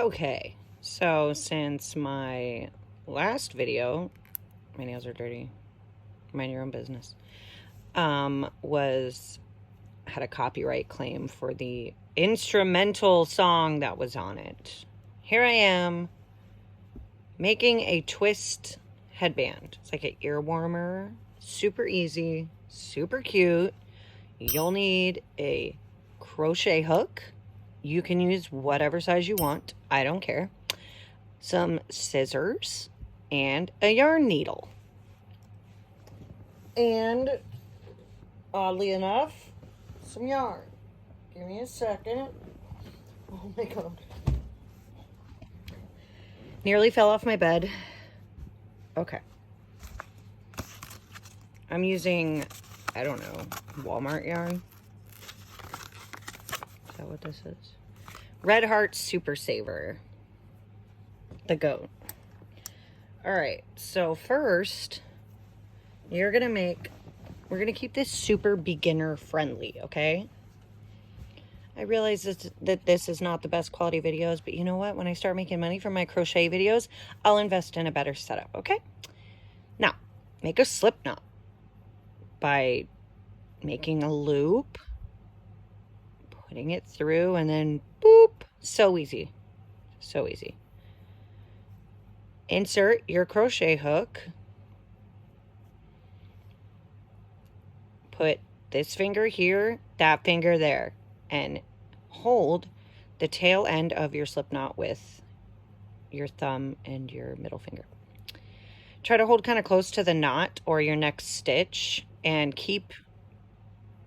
Okay, so since my last video, my nails are dirty, mind your own business, had a copyright claim for the instrumental song that was on it. Here I am making a twist headband. It's like an ear warmer, super easy, super cute. You'll need a crochet hook. You can use whatever size you want. I don't care. Some scissors and a yarn needle. And oddly enough, some yarn. Give me a second. Oh my god. Nearly fell off my bed. Okay. I'm using, I don't know, Walmart yarn. Is that what this is? Red Heart Super Saver. The goat. Alright, so first, we're gonna keep this super beginner friendly, okay? I realize that this is not the best quality videos, but you know what? When I start making money from my crochet videos, I'll invest in a better setup, okay? Now, make a slip knot by making a loop, putting it through, and then boop. So easy. So easy. Insert your crochet hook. Put this finger here, that finger there, and hold the tail end of your slip knot with your thumb and your middle finger. Try to hold kind of close to the knot or your next stitch and keep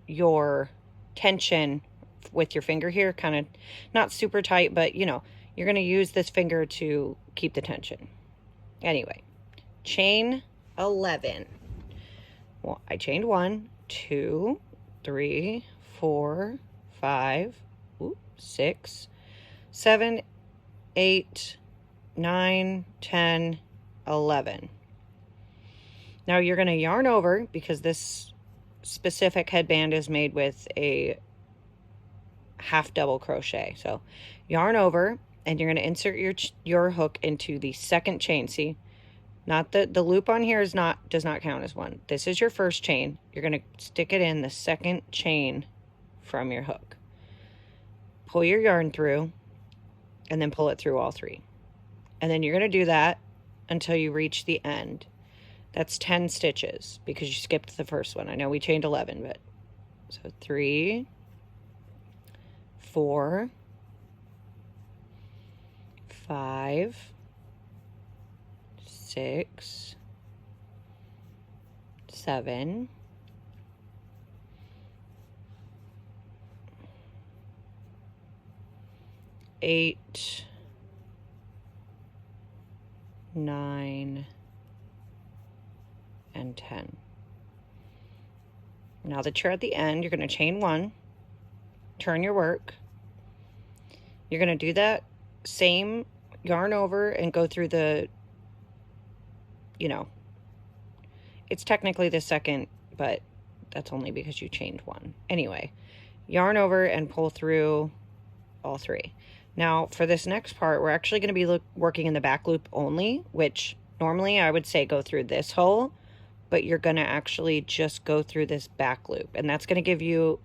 your tension with your finger here, kind of not super tight, but you know, you're going to use this finger to keep the tension. Anyway, chain 11. Well, I chained 1, 2, 3, 4, 5, 6, 7, 8, 9, 10, 11. Now you're going to yarn over because this specific headband is made with a half double crochet. So yarn over and you're going to insert your hook into the second chain. See, not the loop on here does not count as one. This is your first chain. You're going to stick it in the second chain from your hook. Pull your yarn through and then pull it through all 3. And then you're going to do that until you reach the end. That's 10 stitches because you skipped the first one. I know we chained 11, but so 3, 4, 5, 6, 7, 8, 9, and 10. Now that you're at the end, you're going to chain 1, turn your work. You're going to do that same yarn over and go through the, you know, it's technically the second, but that's only because you chained 1. Anyway, yarn over and pull through all 3. Now for this next part, we're actually going to be working in the back loop only, which normally I would say go through this hole, but you're going to actually just go through this back loop, and that's going to give you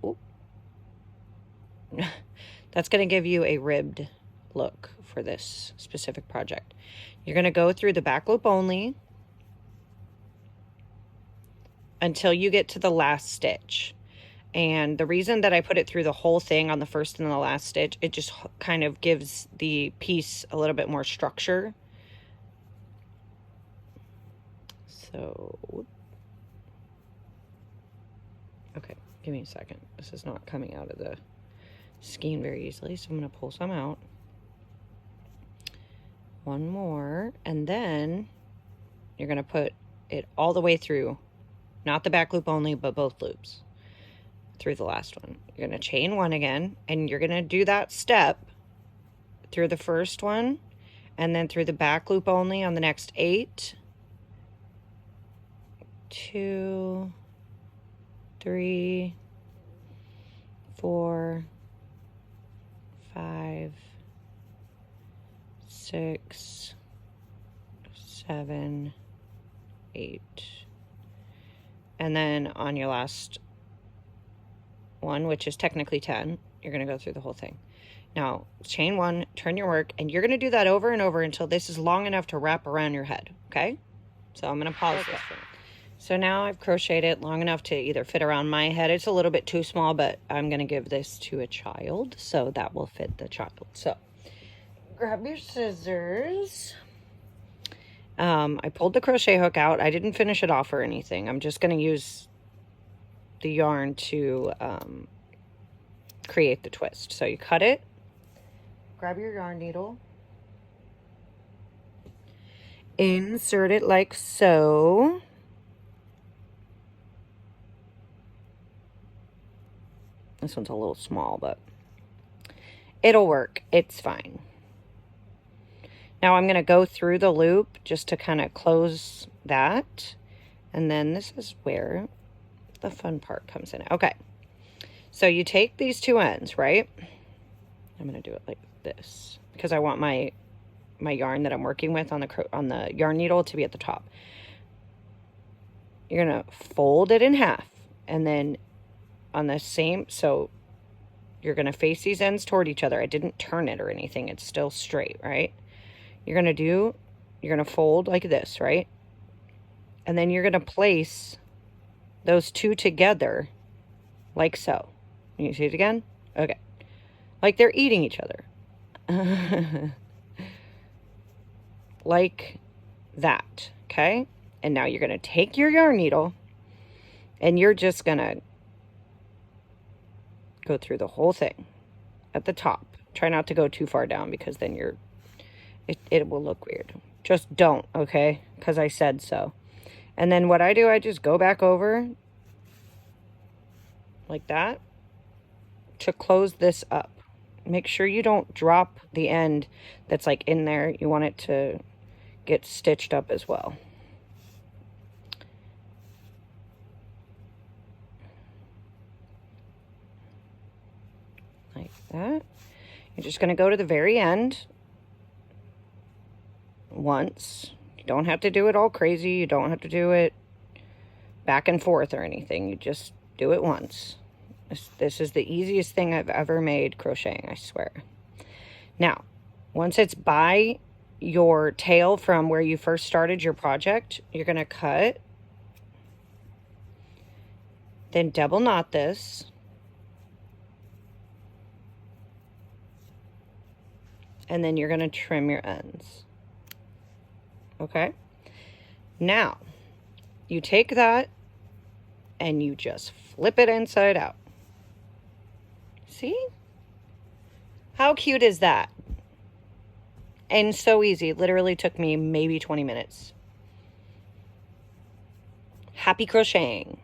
that's going to give you a ribbed look for this specific project. You're going to go through the back loop only until you get to the last stitch. And the reason that I put it through the whole thing on the first and the last stitch, it just kind of gives the piece a little bit more structure. So, okay, give me a second. This is not coming out of the skein very easily, so I'm going to pull some out. One more, and then you're going to put it all the way through, not the back loop only, but both loops through the last one. You're going to chain 1 again, and you're going to do that step through the first one, and then through the back loop only on the next 8, 2, 3, 4, 5, 6, 7, 8. And then on your last one, which is technically 10, you're going to go through the whole thing. Now, chain 1, turn your work, and you're going to do that over and over until this is long enough to wrap around your head, okay? So I'm going to pause this. So now I've crocheted it long enough to either fit around my head. It's a little bit too small, but I'm going to give this to a child, so that will fit the child. So grab your scissors. I pulled the crochet hook out. I didn't finish it off or anything. I'm just going to use the yarn to create the twist. So you cut it, grab your yarn needle, insert it like so. This one's a little small, but it'll work. It's fine. Now I'm going to go through the loop just to kind of close that. And then this is where the fun part comes in. Okay. So you take these two ends, right? I'm going to do it like this because I want my yarn that I'm working with on the yarn needle to be at the top. You're going to fold it in half, and then on the same, so you're going to face these ends toward each other. I didn't turn it or anything. It's still straight, right? You're going to fold like this, right? And then you're going to place those two together like so. Can you see it again? Okay. Like they're eating each other. Like that, okay? And now you're going to take your yarn needle and you're just going to go through the whole thing at the top. Try not to go too far down because then it will look weird. Just don't, okay? Because I said so. And then what I do, I just go back over like that to close this up. Make sure you don't drop the end that's like in there. You want it to get stitched up as well. Like that. You're just going to go to the very end once. You don't have to do it all crazy. You don't have to do it back and forth or anything. You just do it once. This is the easiest thing I've ever made crocheting, I swear. Now, once it's by your tail from where you first started your project, you're going to cut, then double knot this, and then you're going to trim your ends. Okay? Now, you take that and you just flip it inside out. See? How cute is that? And so easy. It literally took me maybe 20 minutes. Happy crocheting.